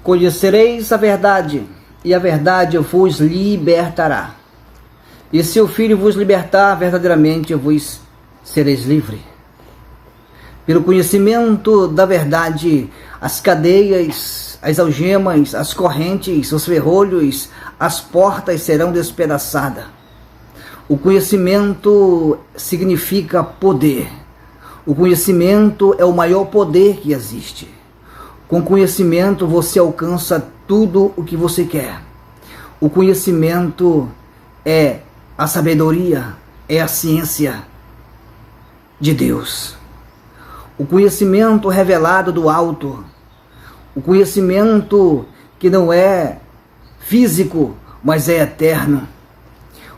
Conhecereis a verdade, e a verdade vos libertará. E se o Filho vos libertar, verdadeiramente vos sereis livre. Pelo conhecimento da verdade, as cadeias, as algemas, as correntes, os ferrolhos, as portas serão despedaçadas. O conhecimento significa poder. O conhecimento é o maior poder que existe. Com conhecimento você alcança tudo o que você quer. O conhecimento é a sabedoria, é a ciência de Deus. O conhecimento revelado do alto. O conhecimento que não é físico, mas é eterno.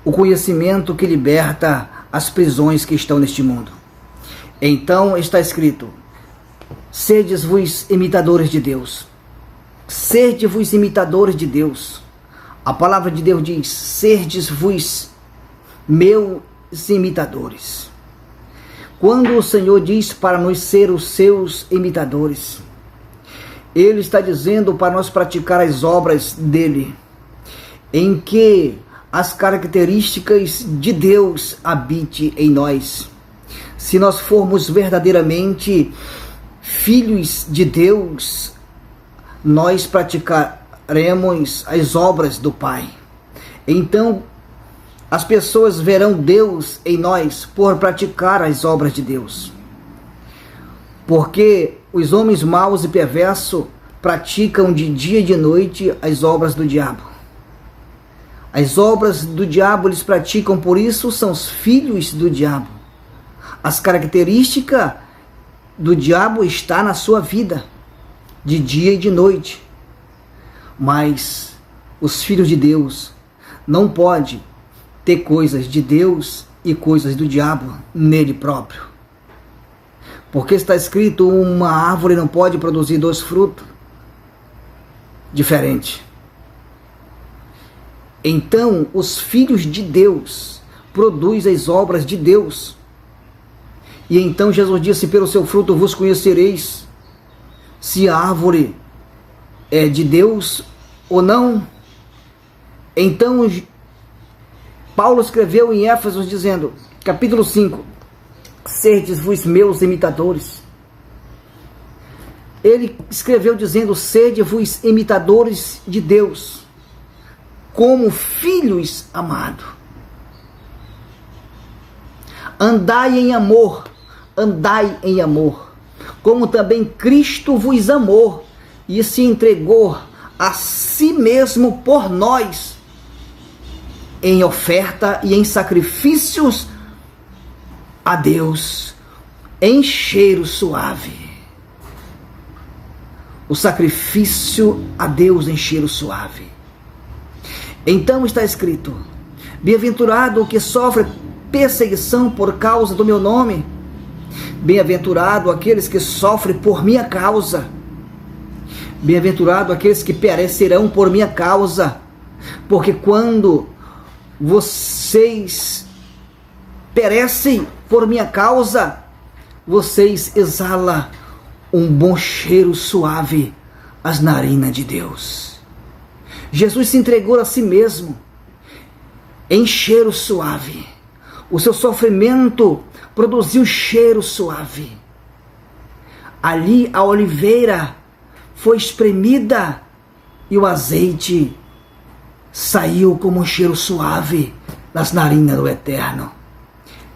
O conhecimento que liberta as prisões que estão neste mundo. Então está escrito: sedes-vos imitadores de Deus. Sede-vos imitadores de Deus. A palavra de Deus diz: serdes-vos meus imitadores. Quando o Senhor diz para nós ser os seus imitadores, Ele está dizendo para nós praticar as obras dEle, em que as características de Deus habite em nós. Se nós formos verdadeiramente filhos de Deus, nós praticaremos as obras do Pai. Então, as pessoas verão Deus em nós por praticar as obras de Deus. Porque os homens maus e perversos praticam de dia e de noite as obras do diabo. As obras do diabo eles praticam, por isso são os filhos do diabo. As características do diabo está na sua vida, de dia e de noite. Mas os filhos de Deus não podem ter coisas de Deus e coisas do diabo nele próprio. Porque está escrito: uma árvore não pode produzir dois frutos diferentes. Então, os filhos de Deus produzem as obras de Deus. E então Jesus disse: pelo seu fruto vos conhecereis, se a árvore é de Deus ou não. Então, Paulo escreveu em Éfeso dizendo, capítulo 5, sedes-vos meus imitadores. Ele escreveu dizendo: sede-vos imitadores de Deus, como filhos amados. Andai em amor, como também Cristo vos amou e se entregou a si mesmo por nós, em oferta e em sacrifícios a Deus, em cheiro suave. O sacrifício a Deus em cheiro suave. Então está escrito: bem-aventurado o que sofre perseguição por causa do meu nome. Bem-aventurado aqueles que sofrem por minha causa. Bem-aventurado aqueles que perecerão por minha causa. Porque quando vocês perecem por minha causa, vocês exalam um bom cheiro suave às narinas de Deus. Jesus se entregou a si mesmo em cheiro suave. O seu sofrimento produziu cheiro suave. Ali a oliveira foi espremida e o azeite saiu como um cheiro suave nas narinas do Eterno.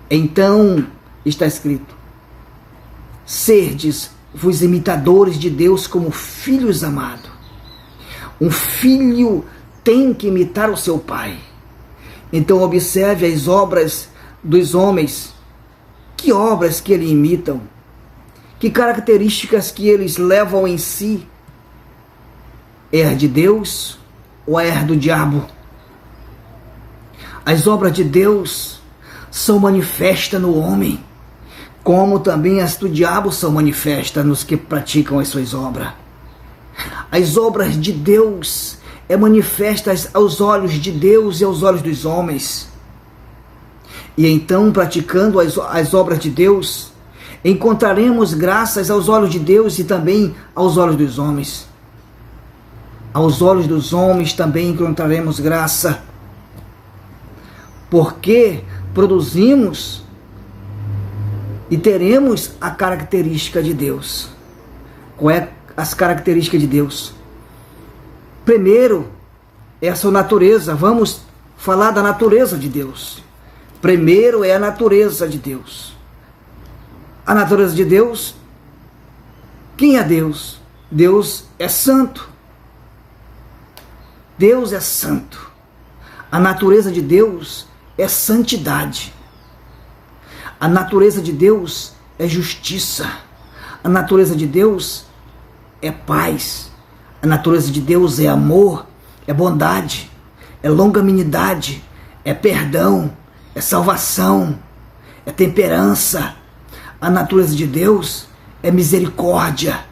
Então está escrito: serdes-vos imitadores de Deus como filhos amados. Um filho tem que imitar o seu pai. Então observe as obras dos homens. Que obras que eles imitam? Que características que eles levam em si? É de Deus ou é do diabo? As obras de Deus são manifestas no homem, como também as do diabo são manifestas nos que praticam as suas obras. As obras de Deus é manifestas aos olhos de Deus e aos olhos dos homens. E então, praticando as obras de Deus, encontraremos graças aos olhos de Deus e também aos olhos dos homens. aos olhos dos homens também encontraremos graça, porque produzimos e teremos a característica de Deus. Qual é as características de Deus? Primeiro, é a sua natureza. Vamos falar da natureza de Deus. Primeiro é a natureza de Deus. A natureza de Deus, quem é Deus? Deus é santo. Deus é santo. A natureza de Deus é santidade. A natureza de Deus é justiça. A natureza de Deus é paz. A natureza de Deus é amor, é bondade, é longanimidade, é perdão, é salvação, é temperança. A natureza de Deus é misericórdia,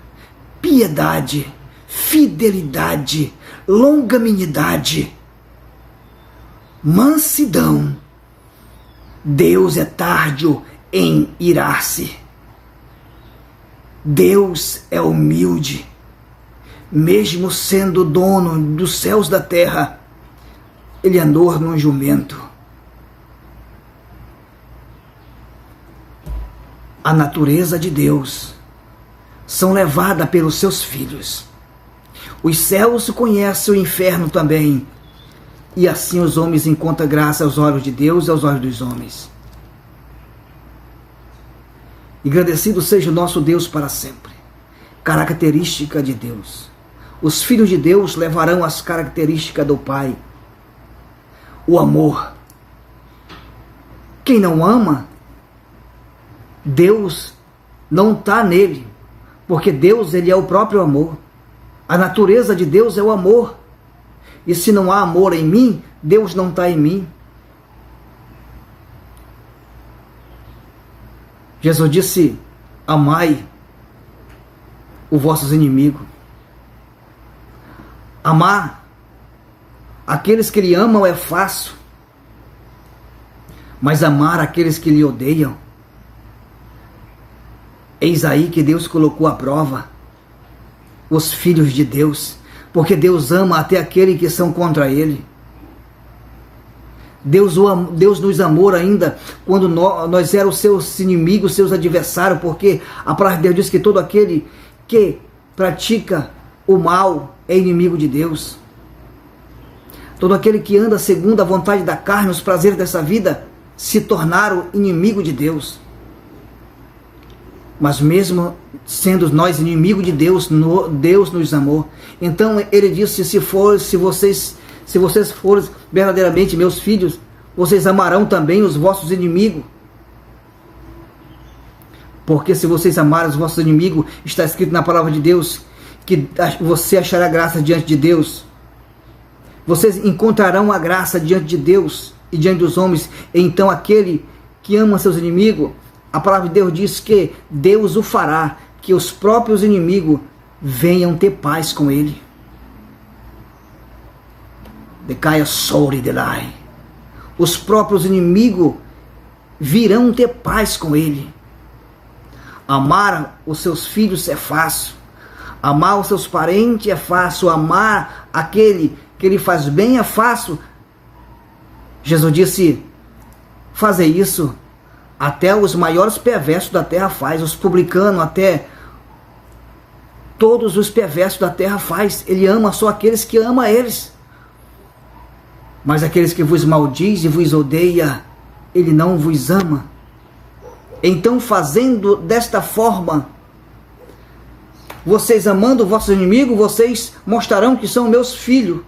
piedade, fidelidade, longanimidade, mansidão. Deus é tardio em irar-se. Deus é humilde. Mesmo sendo dono dos céus e da terra, ele andou num jumento. A natureza de Deus são levadas pelos seus filhos. Os céus conhecem o inferno também, e assim os homens encontram graça aos olhos de Deus e aos olhos dos homens. Agradecido seja o nosso Deus para sempre. Característica de Deus. Os filhos de Deus levarão as características do Pai. O amor. Quem não ama, Deus não está nele, porque Deus, ele é o próprio amor. A natureza de Deus é o amor. E se não há amor em mim, Deus não está em mim. Jesus disse: amai os vossos inimigos. Amar aqueles que lhe amam é fácil, mas amar aqueles que lhe odeiam, eis aí que Deus colocou à prova os filhos de Deus, porque Deus ama até aqueles que são contra Ele. Deus nos amou ainda quando nós éramos seus inimigos, seus adversários, porque a palavra de Deus diz que todo aquele que pratica o mal é inimigo de Deus. Todo aquele que anda segundo a vontade da carne, os prazeres dessa vida, se tornaram inimigo de Deus. Mas mesmo sendo nós inimigos de Deus, Deus nos amou. Então ele disse: se vocês forem verdadeiramente meus filhos, vocês amarão também os vossos inimigos. Porque se vocês amarem os vossos inimigos, está escrito na palavra de Deus que você achará graça diante de Deus. Vocês encontrarão a graça diante de Deus e diante dos homens. Então aquele que ama seus inimigos, a palavra de Deus diz que Deus o fará, que os próprios inimigos venham ter paz com ele. Decaia sobre delai. Os próprios inimigos virão ter paz com ele. Amar os seus filhos é fácil. Amar os seus parentes é fácil. Amar aquele que lhe faz bem é fácil. Jesus disse: fazer isso até os maiores perversos da terra faz. Os publicanos, até todos os perversos da terra faz. Ele ama só aqueles que ama eles. Mas aqueles que vos maldiz e vos odeia, ele não vos ama. Então, fazendo desta forma, vocês amando o vosso inimigo, vocês mostrarão que são meus filhos,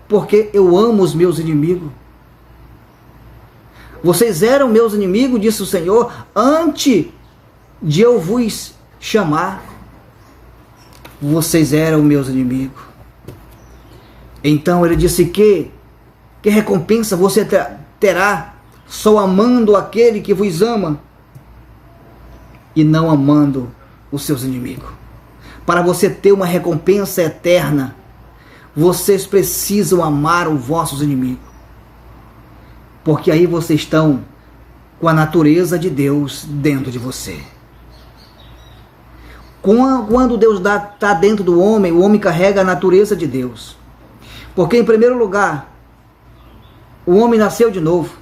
porque eu amo os meus inimigos. Vocês eram meus inimigos, disse o Senhor, antes de eu vos chamar. Vocês eram meus inimigos. Então ele disse que recompensa você terá só amando aquele que vos ama e não amando os seus inimigos. Para você ter uma recompensa eterna, vocês precisam amar os vossos inimigos. Porque aí vocês estão com a natureza de Deus dentro de você. Quando Deus está dentro do homem, o homem carrega a natureza de Deus. Porque, em primeiro lugar, o homem nasceu de novo.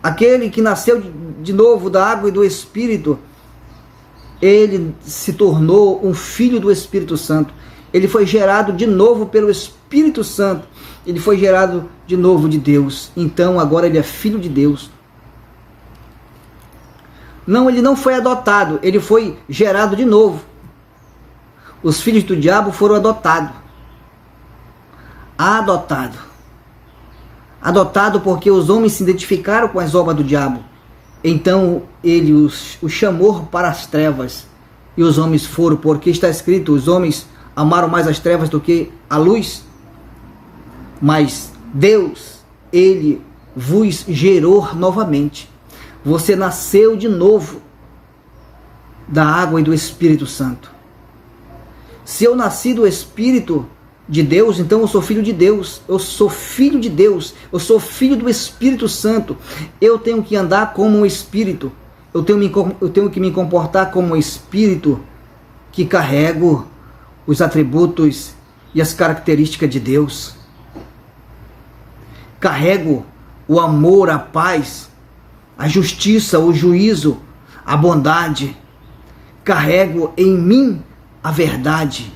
Aquele que nasceu de novo da água e do Espírito, ele se tornou um filho do Espírito Santo. Ele foi gerado de novo pelo Espírito Santo. Ele foi gerado de novo de Deus. Então agora ele é filho de Deus. Não, ele não foi adotado, ele foi gerado de novo. Os filhos do diabo foram adotados. Adotado porque os homens se identificaram com as obras do diabo. Então ele os chamou para as trevas. E os homens foram, porque está escrito, os homens amaram mais as trevas do que a luz. Mas Deus, ele vos gerou novamente. Você nasceu de novo da água e do Espírito Santo. Se eu nasci do Espírito de Deus, então eu sou filho de Deus. Eu sou filho de Deus. Eu sou filho do Espírito Santo. Eu tenho que andar como um Espírito. Eu tenho que me comportar como um Espírito que carrego os atributos e as características de Deus. Carrego o amor, a paz, a justiça, o juízo, a bondade. Carrego em mim a verdade.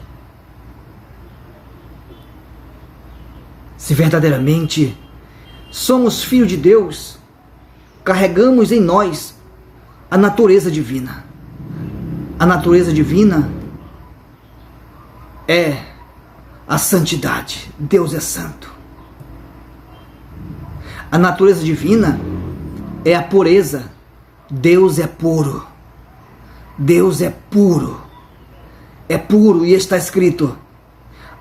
Se verdadeiramente somos filhos de Deus, carregamos em nós a natureza divina. A natureza divina é a santidade. Deus é santo. A natureza divina é a pureza. Deus é puro. Deus é puro. É puro, e está escrito: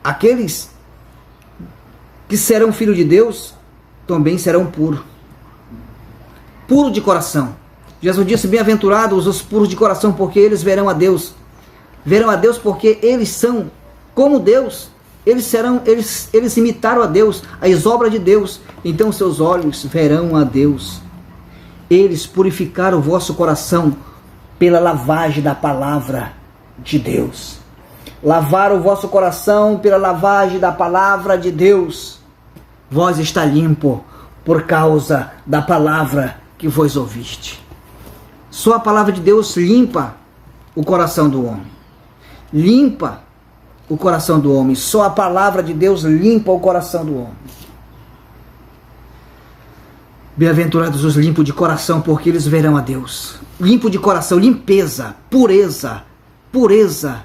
aqueles que serão filhos de Deus também serão puros. Puro de coração. Jesus disse: bem-aventurados os puros de coração, porque eles verão a Deus. Verão a Deus porque eles são como Deus. Eles imitaram a Deus, as obras de Deus. Então seus olhos verão a Deus. Eles purificaram o vosso coração pela lavagem da palavra de Deus. Lavaram o vosso coração pela lavagem da palavra de Deus. Vós está limpo por causa da palavra que vos ouviste. Só a palavra de Deus limpa o coração do homem. Limpa o coração do homem. Só a palavra de Deus limpa o coração do homem. Bem-aventurados os limpos de coração, porque eles verão a Deus. Limpo de coração, limpeza, pureza. Pureza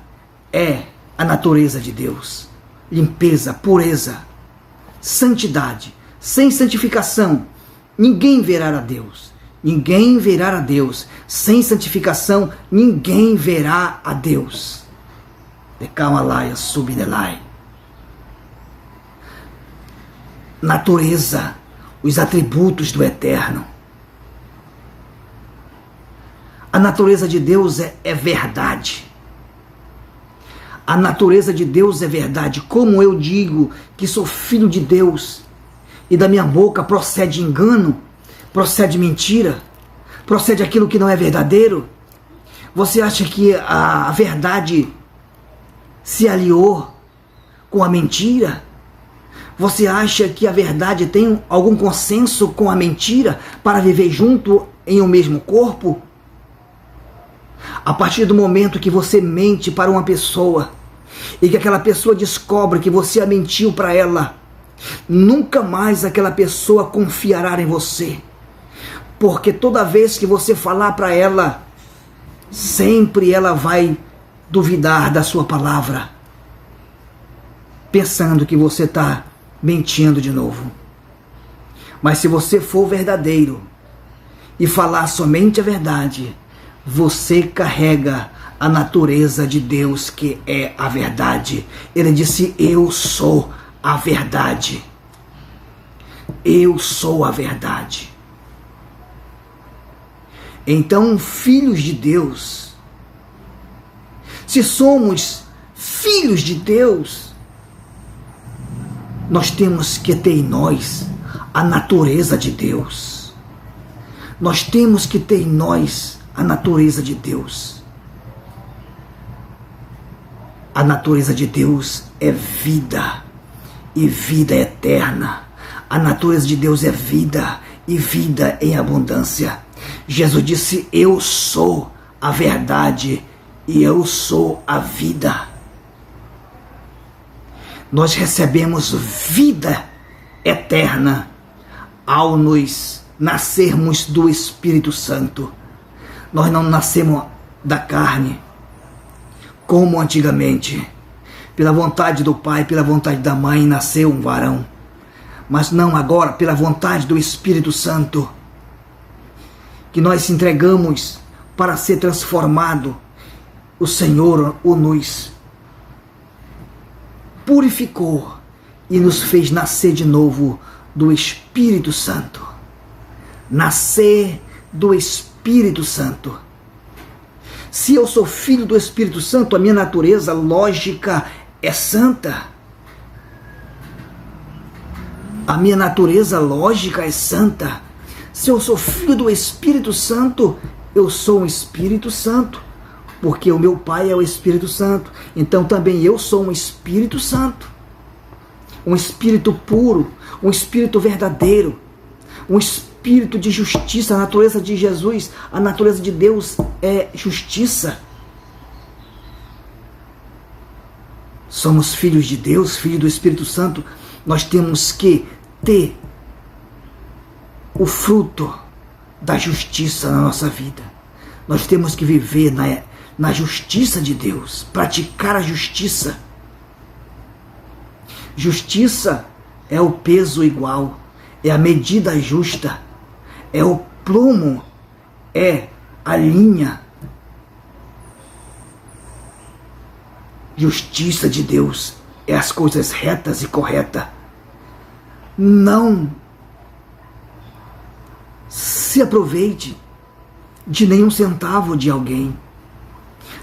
é a natureza de Deus. Limpeza, pureza, santidade. Sem santificação, ninguém verá a Deus. Ninguém verá a Deus. Sem santificação, ninguém verá a Deus. Decamalaya subnelai. Natureza, os atributos do Eterno. A natureza de Deus é verdade. A natureza de Deus é verdade. Como eu digo que sou filho de Deus e da minha boca procede engano, procede mentira, procede aquilo que não é verdadeiro? Você acha que a verdade se aliou com a mentira? Você acha que a verdade tem algum consenso com a mentira para viver junto em um mesmo corpo? A partir do momento que você mente para uma pessoa e que aquela pessoa descobre que você a mentiu para ela, nunca mais aquela pessoa confiará em você. Porque toda vez que você falar para ela, sempre ela vai duvidar da sua palavra, pensando que você está mentindo de novo. Mas se você for verdadeiro e falar somente a verdade, você carrega a natureza de Deus, que é a verdade. Ele disse: eu sou a verdade. Eu sou a verdade. Então, filhos de Deus, se somos filhos de Deus, nós temos que ter em nós a natureza de Deus. Nós temos que ter em nós a natureza de Deus. A natureza de Deus é vida e vida eterna. A natureza de Deus é vida e vida em abundância. Jesus disse: eu sou a verdade e eu sou a vida. Nós recebemos vida eterna ao nos nascermos do Espírito Santo. Nós não nascemos da carne, como antigamente. Pela vontade do pai, pela vontade da mãe, nasceu um varão. Mas não agora, pela vontade do Espírito Santo, que nós se entregamos para ser transformado. O Senhor o nos purificou e nos fez nascer de novo do Espírito Santo. Nascer do Espírito Santo. Se eu sou filho do Espírito Santo, a minha natureza lógica é santa. A minha natureza lógica é santa. Se eu sou filho do Espírito Santo, eu sou um Espírito Santo, porque o meu Pai é o Espírito Santo. Então também eu sou um Espírito Santo, um Espírito puro, um Espírito verdadeiro, um Espírito de justiça. A natureza de Jesus, a natureza de Deus é justiça. Somos filhos de Deus, filhos do Espírito Santo. Nós temos que ter o fruto da justiça na nossa vida. Nós temos que viver na justiça de Deus, praticar a justiça. Justiça é o peso igual, é a medida justa, é o plumo, é a linha. Justiça de Deus é as coisas retas e corretas. Não se aproveite de nenhum centavo de alguém.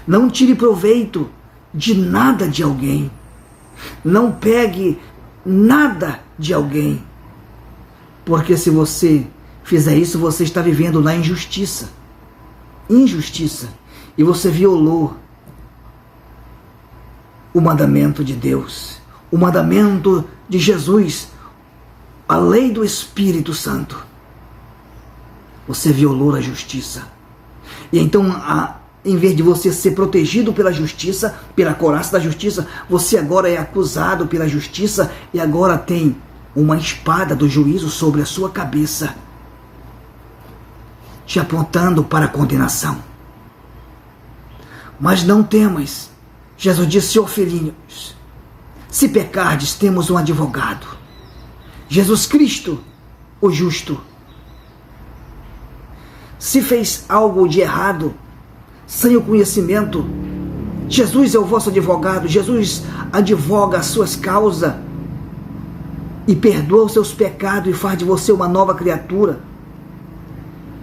Não tire proveito de nada de alguém. Não pegue nada de alguém. Porque se você fizer isso, você está vivendo na injustiça. Injustiça. E você violou o mandamento de Deus, o mandamento de Jesus, a lei do Espírito Santo. Você violou a justiça. E então, em vez de você ser protegido pela justiça, pela couraça da justiça, você agora é acusado pela justiça e agora tem uma espada do juízo sobre a sua cabeça, te apontando para a condenação. Mas não temas. Jesus disse: ó filhinhos, se pecardes, temos um advogado, Jesus Cristo, o justo. Se fez algo de errado, sem o conhecimento, Jesus é o vosso advogado. Jesus advoga as suas causas e perdoa os seus pecados e faz de você uma nova criatura.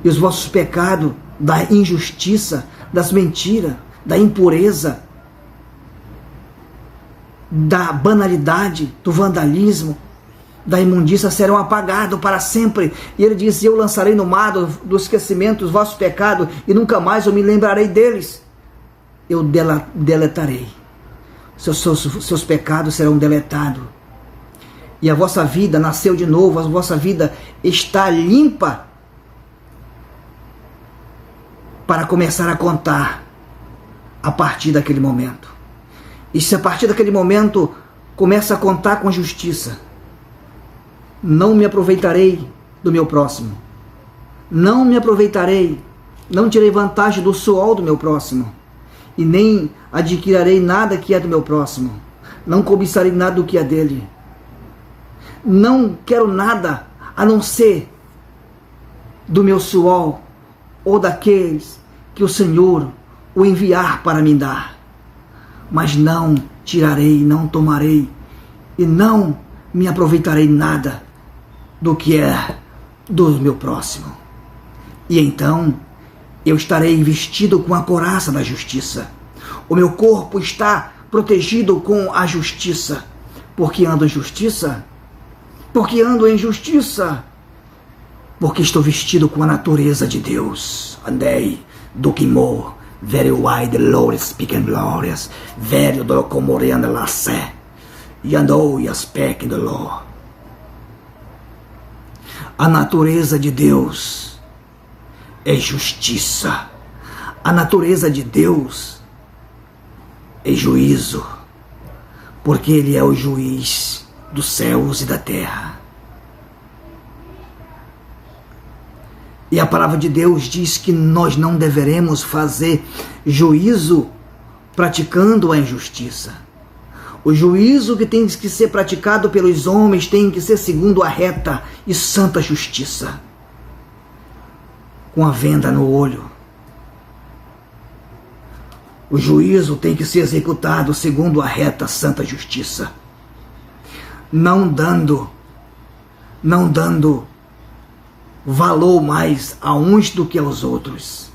E os vossos pecados da injustiça, das mentiras, da impureza, da banalidade, do vandalismo, da imundícia serão apagados para sempre. E ele diz: eu lançarei no mar do esquecimento os vossos pecados e nunca mais eu me lembrarei deles. Eu deletarei. Seus pecados serão deletados. E a vossa vida nasceu de novo, a vossa vida está limpa para começar a contar a partir daquele momento. E se a partir daquele momento começa a contar com justiça, não me aproveitarei do meu próximo. Não me aproveitarei, não tirei vantagem do suor do meu próximo. E nem adquirirei nada que é do meu próximo. Não cobiçarei nada do que é dele. Não quero nada a não ser do meu suor ou daqueles que o Senhor o enviar para me dar. Mas não tirarei, não tomarei e não me aproveitarei nada do que é do meu próximo. E então eu estarei vestido com a couraça da justiça. O meu corpo está protegido com a justiça. Porque ando em justiça? Porque ando em justiça? Porque estou vestido com a natureza de Deus. Andei do Quimor, very wide the Lord speaking glorious, very dolocomorianda la sé, e andou e aspect the law. A natureza de Deus é justiça. A natureza de Deus é juízo, porque Ele é o juiz dos céus e da terra. E a palavra de Deus diz que nós não deveremos fazer juízo praticando a injustiça. O juízo que tem que ser praticado pelos homens tem que ser segundo a reta e santa justiça, com a venda no olho. O juízo tem que ser executado segundo a reta santa justiça, não dando valor mais a uns do que aos outros,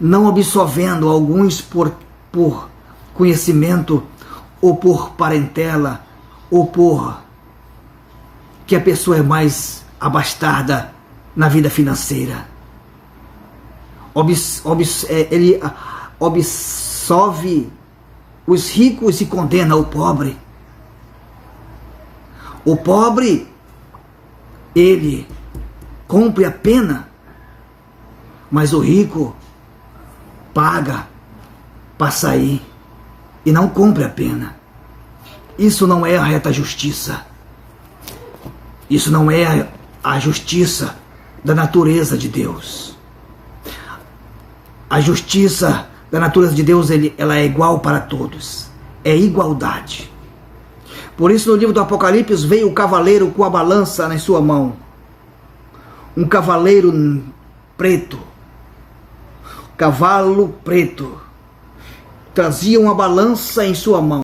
não absolvendo alguns por conhecimento, ou por parentela, ou por que a pessoa é mais abastada na vida financeira. Ele absolve os ricos e condena o pobre. O pobre, ele cumpre a pena, mas o rico paga para sair e não cumpre a pena. Isso não é a reta justiça. Isso não é a justiça da natureza de Deus. A justiça da natureza de Deus, ela é igual para todos. É igualdade. Por isso, no livro do Apocalipse, veio o cavaleiro com a balança na sua mão. Um cavaleiro preto. Cavalo preto. Trazia uma balança em sua mão.